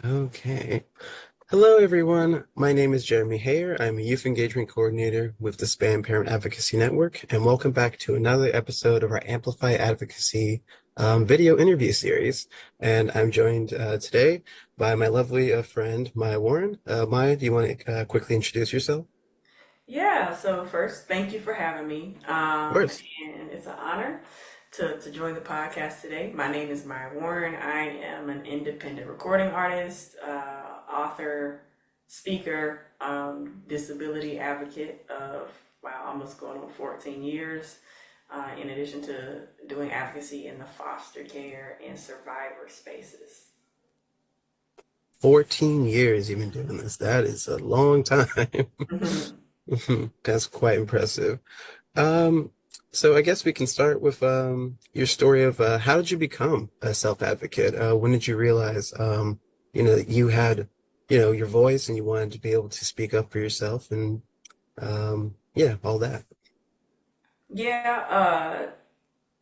Okay. Hello, everyone. My name is Jeremy Hayer. I'm a youth engagement coordinator with the Span Parent Advocacy Network, and welcome back to another episode of our Amplify Advocacy video interview series. And I'm joined today by my lovely friend, Maya Warren. Maya, do you want to quickly introduce yourself? Yeah, so first, thank you for having me. Of course. And it's an honor to join the podcast today. My name is Mayia Warren. I am an independent recording artist, author, speaker, disability advocate of, wow, almost going on 14 years, in addition to doing advocacy in the foster care and survivor spaces. 14 years you've been doing this. That is a long time. That's quite impressive. Um, so I guess we can start with your story of how did you become a self-advocate? When did you realize that you had, your voice and you wanted to be able to speak up for yourself and yeah, all that. Yeah,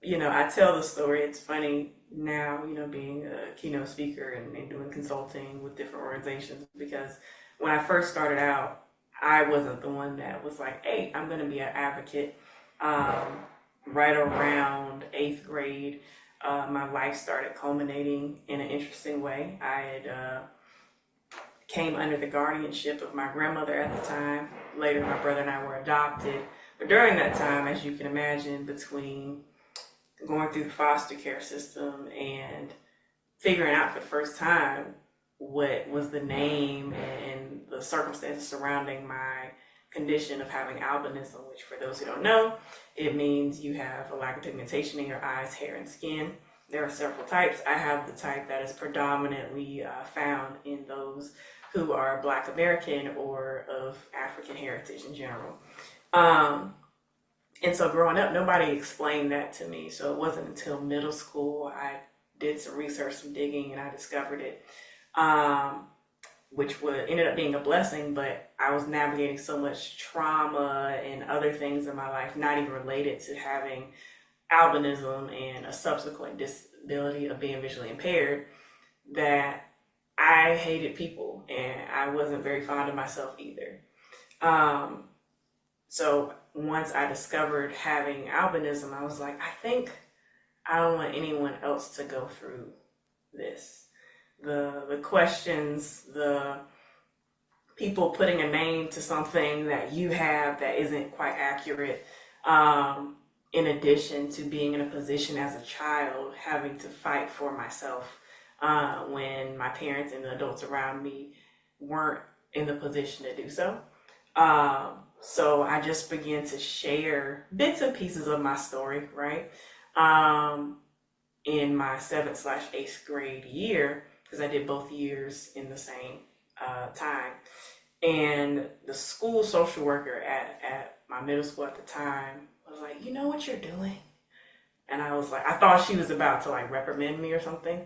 I tell the story. It's funny now, being a keynote speaker and doing consulting with different organizations because when I first started out, I wasn't the one that was like, hey, I'm going to be an advocate. Um, right around eighth grade, my life started culminating in an interesting way. I had came under the guardianship of my grandmother at the time. Later, my brother and I were adopted. But during that time, as you can imagine, between going through the foster care system and figuring out for the first time what was the name and the circumstances surrounding my condition of having albinism, which for those who don't know, it means you have a lack of pigmentation in your eyes, hair, and skin. There are several types. I have the type that is predominantly found in those who are Black American or of African heritage in general. Um, and so growing up, nobody explained that to me. So it wasn't until middle school I did some research, some digging, and I discovered it, um, which ended up being a blessing. But I was navigating so much trauma and other things in my life, not even related to having albinism and a subsequent disability of being visually impaired, that I hated people and I wasn't very fond of myself either. Um, so once I discovered having albinism, I was like, I think I don't want anyone else to go through this. The questions, the people putting a name to something that you have that isn't quite accurate. In addition to being in a position as a child, having to fight for myself when my parents and the adults around me weren't in the position to do so. So I just began to share bits and pieces of my story, right? Um, in my seventh slash eighth grade year, because I did both years in the same time. And the school social worker at my middle school at the time was like, you know what you're doing? And I was like, I thought she was about to like reprimand me or something.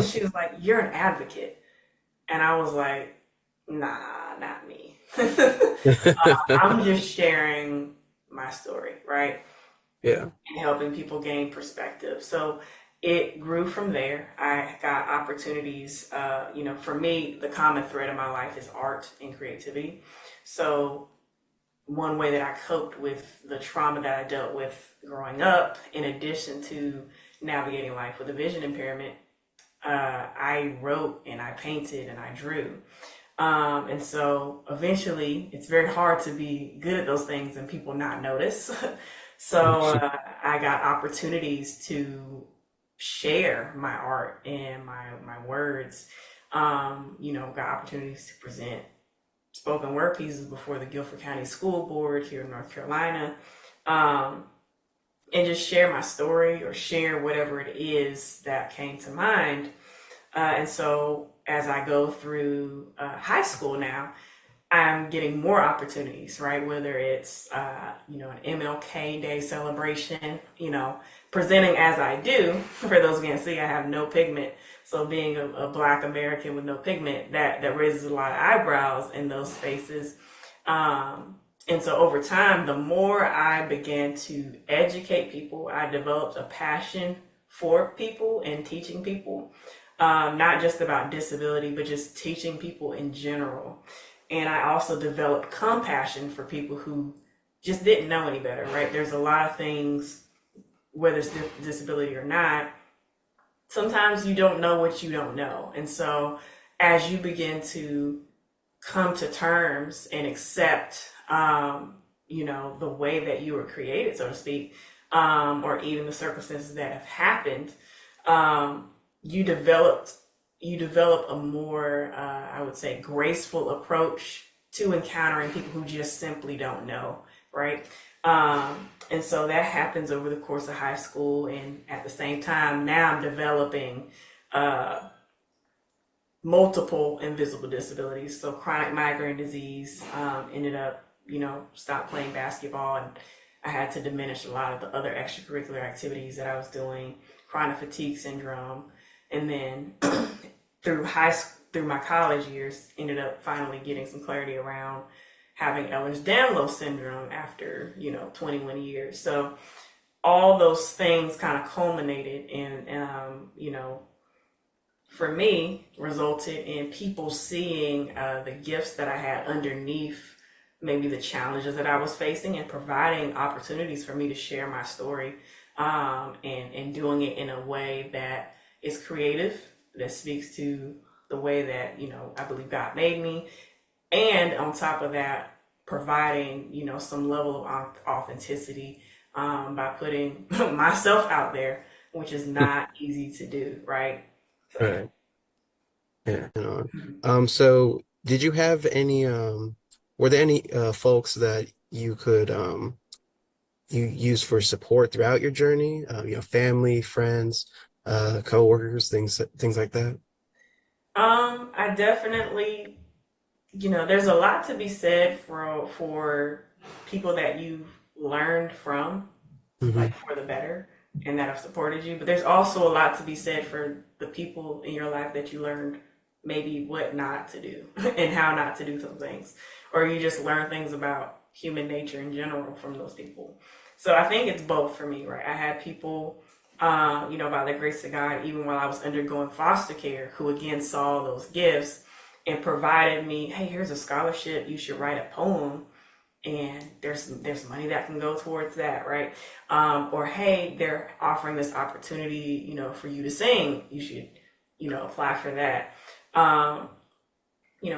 She was like, you're an advocate. And I was like, nah, not me. I'm just sharing my story, right? Yeah. And helping people gain perspective. So it grew from there. I got opportunities. For me, the common thread in my life is art and creativity. So one way that I coped with the trauma that I dealt with growing up, in addition to navigating life with a vision impairment, I wrote and I painted and I drew. And so eventually it's very hard to be good at those things and people not notice. So I got opportunities to share my art and my words. Got opportunities to present spoken word pieces before the Guilford County School Board here in North Carolina, um, and just share my story or share whatever it is that came to mind. And so as I go through high school now, I'm getting more opportunities, right? Whether it's, an MLK Day celebration, presenting as I do. For those who can't see, I have no pigment. So being a Black American with no pigment, that raises a lot of eyebrows in those spaces. And so over time, the more I began to educate people, I developed a passion for people and teaching people. not just about disability, but just teaching people in general. And I also developed compassion for people who just didn't know any better, right? There's a lot of things, whether it's disability or not, sometimes you don't know what you don't know. And so as you begin to come to terms and accept, the way that you were created, so to speak, or even the circumstances that have happened, um, you developed you develop a more, I would say, graceful approach to encountering people who just simply don't know, right? And so that happens over the course of high school, and at the same time, now I'm developing uh, multiple invisible disabilities. So chronic migraine disease, ended up, stopped playing basketball, and I had to diminish a lot of the other extracurricular activities that I was doing. Chronic fatigue syndrome, and then through my college years, ended up finally getting some clarity around having Ehlers-Danlos syndrome after 21 years. So all those things kind of culminated in, for me, resulted in people seeing the gifts that I had underneath maybe the challenges that I was facing, and providing opportunities for me to share my story, and doing it in a way that is creative, that speaks to the way that, I believe God made me. And on top of that, providing, some level of authenticity, by putting myself out there, which is not easy to do, right? So, Right. Yeah. mhm. So did you have any were there any folks that you use for support throughout your journey? Family, friends, coworkers, things like that? I definitely, there's a lot to be said for people that you've learned from, Hmm. like for the better, and that have supported you. But there's also a lot to be said for the people in your life that you learned maybe what not to do and how not to do some things, or you just learn things about human nature in general from those people. So I think it's both for me, right? I had people, by the grace of God, even while I was undergoing foster care, who again saw those gifts and provided me, hey, here's a scholarship, you should write a poem, and there's money that can go towards that, right? Or hey, they're offering this opportunity, for you to sing, you should, apply for that. um,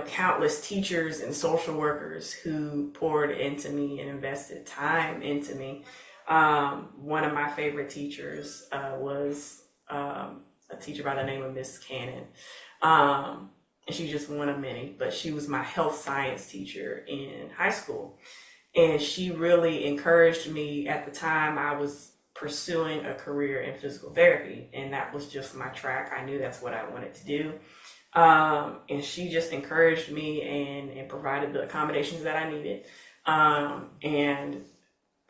Countless teachers and social workers who poured into me and invested time into me. One of my favorite teachers was a teacher by the name of Miss Cannon. And she's just one of many, but she was my health science teacher in high school. And she really encouraged me. At the time, I was pursuing a career in physical therapy, and that was just my track. I knew that's what I wanted to do. And she just encouraged me and provided the accommodations that I needed. And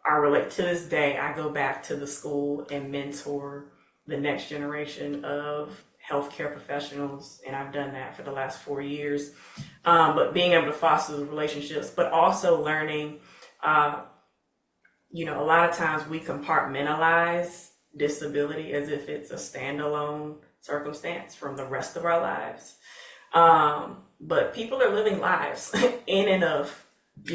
I relate to this day, I go back to the school and mentor the next generation of healthcare professionals, and I've done that for the last 4 years. But being able to foster the relationships, but also learning, uh, a lot of times we compartmentalize disability as if it's a standalone circumstance from the rest of our lives. But people are living lives in and of,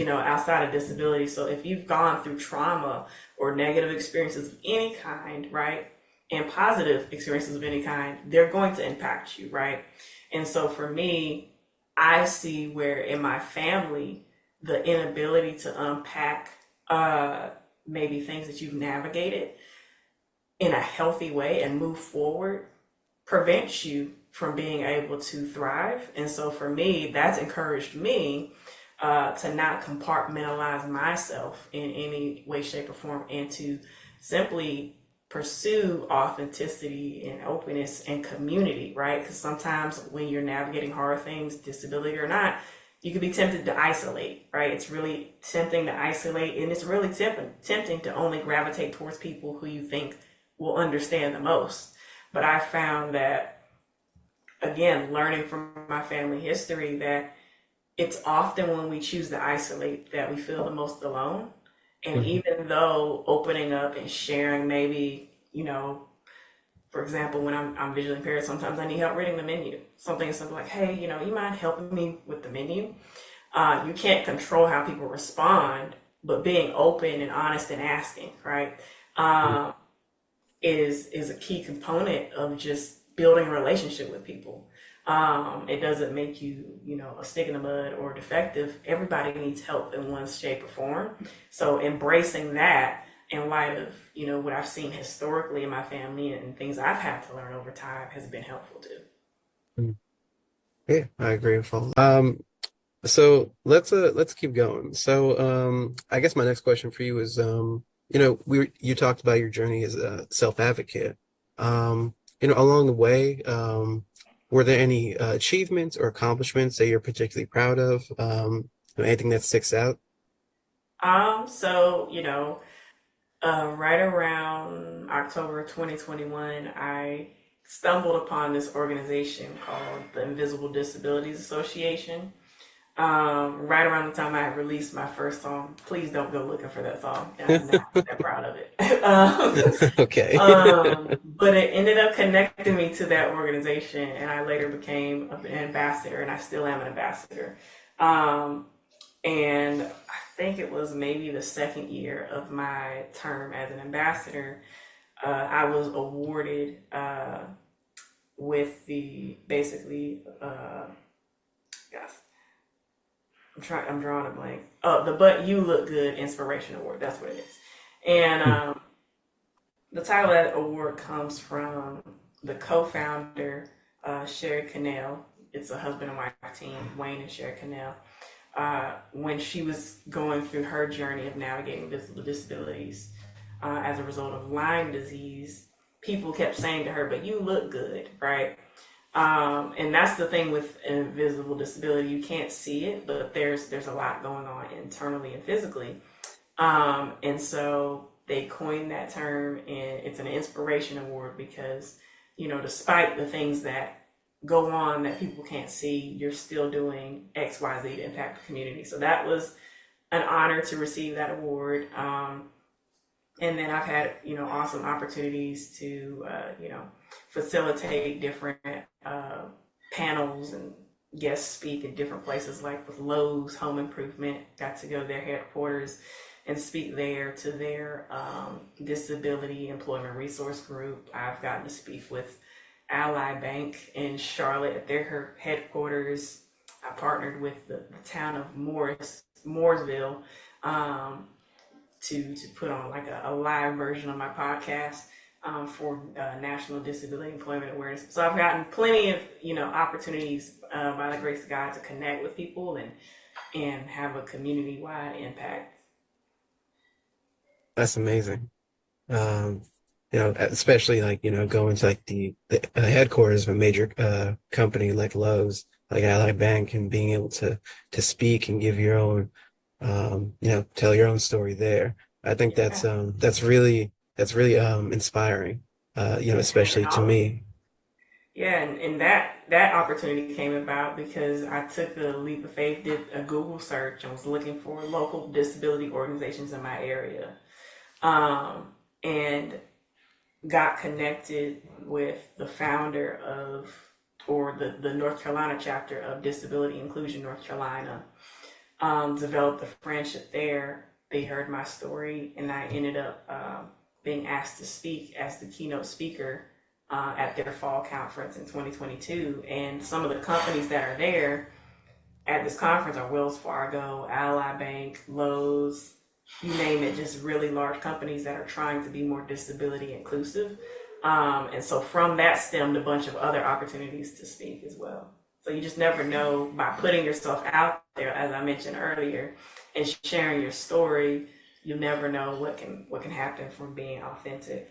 outside of disability. So if you've gone through trauma or negative experiences of any kind, right, and positive experiences of any kind, they're going to impact you, right? And so for me, I see where in my family, the inability to unpack, uh, maybe things that you've navigated in a healthy way and move forward prevents you from being able to thrive. And so for me, that's encouraged me, to not compartmentalize myself in any way, shape, or form, and to simply pursue authenticity and openness and community, right? Because sometimes when you're navigating hard things, disability or not, you can be tempted to isolate, right? It's really tempting to isolate, and it's really tempting to only gravitate towards people who you think will understand the most. But I found that, again, learning from my family history, that it's often when we choose to isolate that we feel the most alone. And Hmm. even though opening up and sharing maybe, For example, when I'm visually impaired, sometimes I need help reading the menu. Something as simple like, hey, you mind helping me with the menu? You can't control how people respond, but being open and honest and asking, right, um, is a key component of just building a relationship with people. It doesn't make you, a stick in the mud or defective. Everybody needs help in one shape or form. So embracing that in light of, what I've seen historically in my family and things I've had to learn over time has been helpful too. Mm. Yeah, I agree with all. So let's keep going. So I guess my next question for you is you talked about your journey as a self-advocate. Along the way, were there any achievements or accomplishments that you're particularly proud of? Anything that sticks out? So, right around October 2021, I stumbled upon this organization called the Invisible Disabilities Association. Right around the time I had released my first song. Please don't go looking for that song. I'm not that proud of it. Okay. But it ended up connecting me to that organization, and I later became an ambassador, and I still am an ambassador. Um, and I think it was maybe the second year of my term as an ambassador, I was awarded with the basically, gosh, I'm drawing a blank. Oh, the But You Look Good Inspiration Award. That's what it is. And the title of that award comes from the co-founder, Sherry Cannell. It's a husband and wife team, Wayne and Sherry Cannell. When she was going through her journey of navigating visible disabilities as a result of Lyme disease, people kept saying to her, "But you look good, right?" And that's the thing with invisible disability. You can't see it, but there's a lot going on internally and physically. And so they coined that term, and it's an inspiration award because, despite the things that go on that people can't see, you're still doing X, Y, Z to impact the community. So that was an honor to receive that award. And then I've had, awesome opportunities to, facilitate different panels and guest speak in different places, like with Lowe's Home Improvement. Got to go to their headquarters and speak there to their disability employment resource group. I've gotten to speak with Ally Bank in Charlotte at their headquarters. I partnered with the town of Mooresville, to put on like a live version of my podcast for National Disability Employment Awareness. So I've gotten plenty of opportunities by the grace of God to connect with people and have a community wide impact. That's amazing. Um, especially like, going to like the headquarters of a major company like Lowe's, like Ally Bank, and being able to speak and give your own tell your own story there. I think Yeah, that's really inspiring. and Especially to all me. yeah, and that opportunity came about because I took a leap of faith, did a Google search, and was looking for local disability organizations in my area, and got connected with the founder of, or the North Carolina chapter of Disability Inclusion North Carolina. Developed a friendship there. They heard my story, and I ended up being asked to speak as the keynote speaker at their fall conference in 2022. And some of the companies that are there at this conference are Wells Fargo, Ally Bank, Lowe's, you name it, just really large companies that are trying to be more disability inclusive. And so from that stemmed a bunch of other opportunities to speak as well. So you just never know, by putting yourself out there, as I mentioned earlier, and sharing your story, you never know what can happen from being authentic.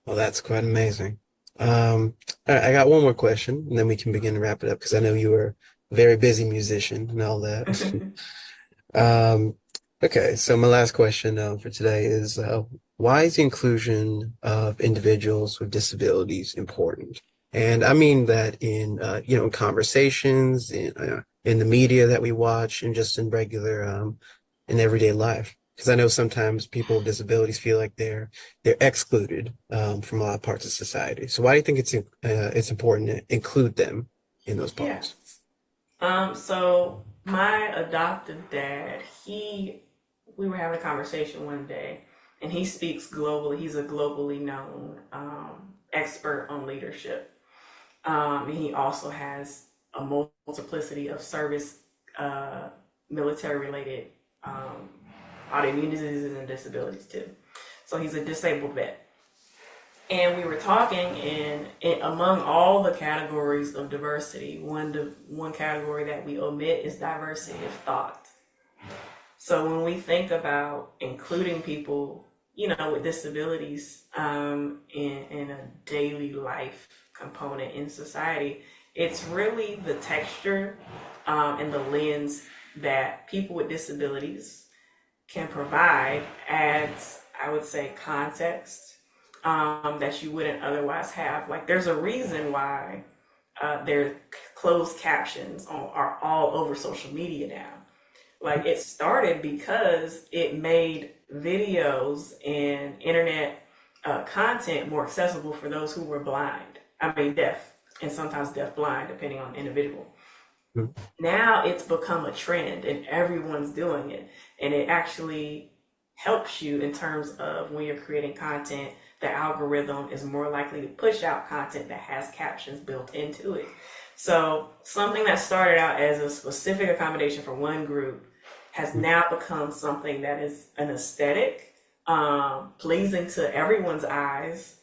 Well, that's quite amazing. All right, I got one more question, and then we can begin to wrap it up because I know you were a very busy musician and all that. Um, okay, so my last question for today is why is the inclusion of individuals with disabilities important? And I mean that in in conversations, in the media that we watch, and just in regular in everyday life. Because I know sometimes people with disabilities feel like they're excluded from a lot of parts of society. So why do you think it's important to include them in those Yeah. parts? So my adoptive dad, we were having a conversation one day, and he speaks globally. He's a globally known expert on leadership. And he also has a multiplicity of service, uh, military related um, autoimmune diseases and disabilities too. So he's a disabled vet. And we were talking, and among all the categories of diversity, one category that we omit is diversity of thought. So when we think about including people, with disabilities in a daily life component in society, it's really the texture and the lens that people with disabilities can provide adds, I would say, context that you wouldn't otherwise have. Like, there's a reason why their closed captions are all over social media now. Like, it started because it made videos and internet content more accessible for those who were blind. I mean, deaf, and sometimes deaf blind, depending on the individual. Mhm. Now it's become a trend and everyone's doing it. And it actually helps you in terms of when you're creating content, the algorithm is more likely to push out content that has captions built into it. So something that started out as a specific accommodation for one group has now become something that is an aesthetic, pleasing to everyone's eyes,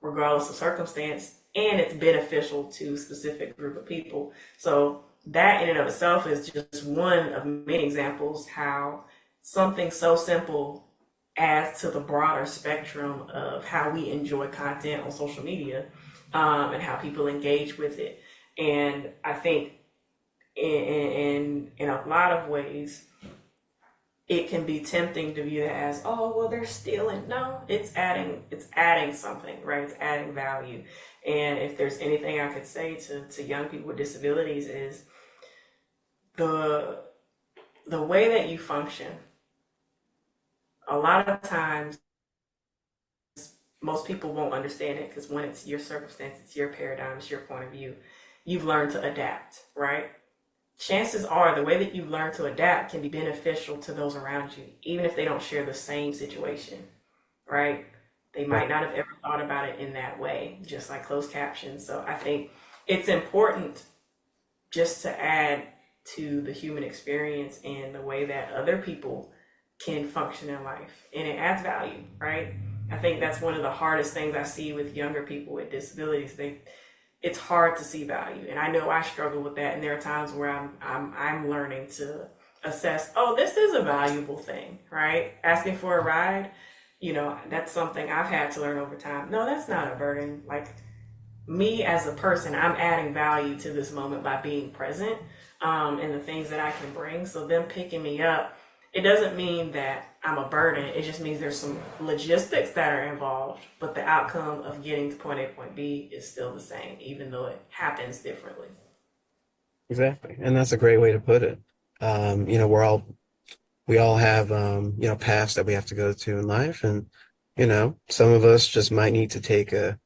regardless of circumstance, and it's beneficial to a specific group of people. So that in and of itself is just one of many examples how something so simple adds to the broader spectrum of how we enjoy content on social media, and how people engage with it. And I think in a lot of ways, it can be tempting to view that as, oh, well, they're stealing. No, it's adding something, right? It's adding value. And if there's anything I could say to young people with disabilities is the the way that you function. A lot of times, most people won't understand it because when it's your circumstance, it's your paradigm, it's your point of view. You've learned to adapt, right? Chances are the way that you learn to adapt can be beneficial to those around you, even if they don't share the same situation, right? They Right. might not have ever thought about it in that way, just like closed captions. So I think it's important just to add to the human experience and the way that other people can function in life. And it adds value, right? I think that's one of the hardest things I see with younger people with disabilities. It's hard to see value, and I know I struggle with that. And there are times where I'm learning to assess, oh, this is a valuable thing, right? Asking for a ride, that's something I've had to learn over time. No, that's not a burden. Like, me as a person, I'm adding value to this moment by being present, and the things that I can bring. So them picking me up, it doesn't mean that I'm a burden. It just means there's some logistics that are involved, but the outcome of getting to point A, point B is still the same, even though it happens differently. Exactly. And that's a great way to put it. We all have paths that we have to go to in life, and some of us just might need to take a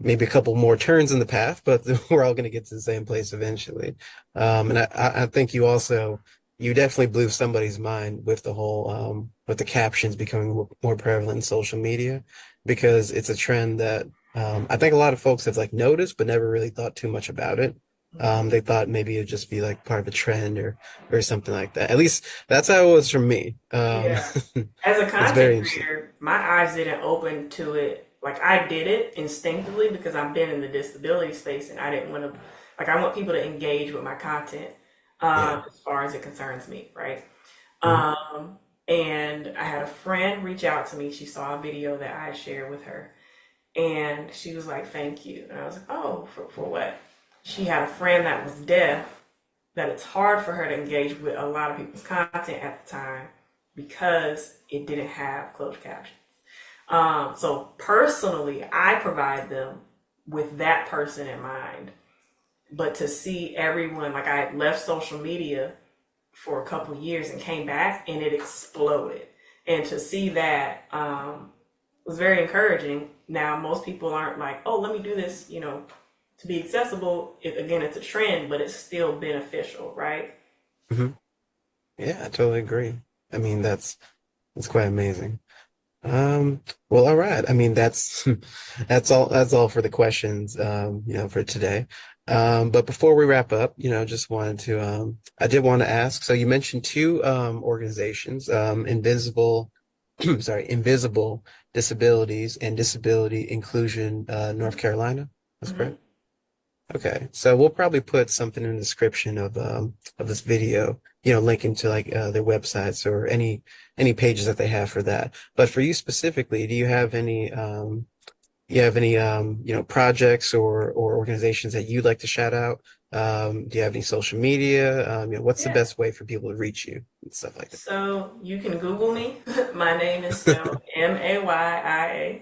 maybe a couple more turns in the path, but we're all going to get to the same place eventually. And I think you definitely blew somebody's mind with the whole, with the captions becoming more prevalent in social media, because it's a trend that I think a lot of folks have like noticed, but never really thought too much about it. Mhm. They thought maybe it'd just be like part of a trend or something like that. At least that's how it was for me. Yeah. As a It's content very interesting. creator, my eyes didn't open to it. Like, I did it instinctively because I've been in the disability space and I didn't want to, like, I want people to engage with my content, Yeah. as far as it concerns me, right? Mhm. Um, and I had a friend reach out to me. She saw a video that I had shared with her, and she was like, "Thank you." And I was like, "Oh, for what?" She had a friend that was deaf, that it's hard for her to engage with a lot of people's content at the time because it didn't have closed captions. So personally, I provide them with that person in mind. But to see everyone, like, I left social media for a couple of years and came back and it exploded. And to see that was very encouraging. Now, most people aren't like, oh, let me do this, to be accessible. Again, it's a trend, but it's still beneficial, right? Hmm. Yeah, I totally agree. I mean, that's quite amazing. Well, all right. I mean, that's that's all for the questions, for today. But before we wrap up, just wanted to I did want to ask, so you mentioned two organizations, Invisible Disabilities and Disability Inclusion North Carolina. That's Mm-hmm. correct. Okay, so we'll probably put something in the description of this video, linking to like their websites or any pages that they have for that. But for you specifically, do you have any projects or organizations that you'd like to shout out? Do you have any social media? What's the Yeah. best way for people to reach you and stuff like that? So you can Google me. My name is spelled Mayia,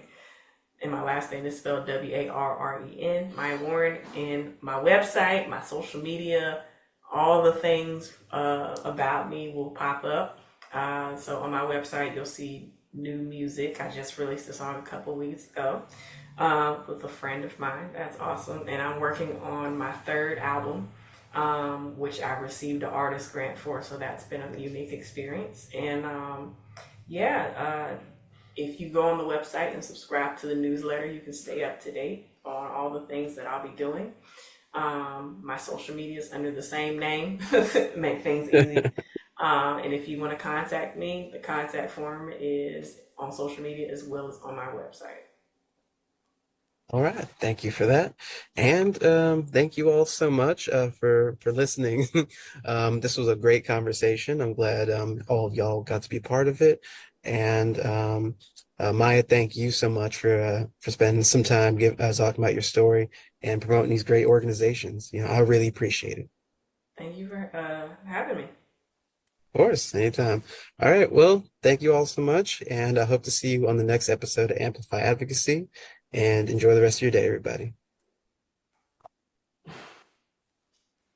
and my last name is spelled Warren. Mayia Warren, and my website, my social media, all the things about me will pop up. So on my website, you'll see new music. I just released a song a couple weeks ago with a friend of mine. That's awesome. And I'm working on my third album, which I received an artist grant for. So that's been a unique experience. And yeah, if you go on the website and subscribe to the newsletter, you can stay up to date on all the things that I'll be doing. My social media is under the same name, make things easy. And if you want to contact me, the contact form is on social media as well as on my website. All right, thank you for that, and thank you all so much for listening. This was a great conversation. I'm glad all of y'all got to be part of it, and Maya, thank you so much for spending some time talking about your story and promoting these great organizations. I really appreciate it. Thank you for having me. Of course, anytime. All right, well, thank you all so much, and I hope to see you on the next episode of Amplify Advocacy. And enjoy the rest of your day, everybody.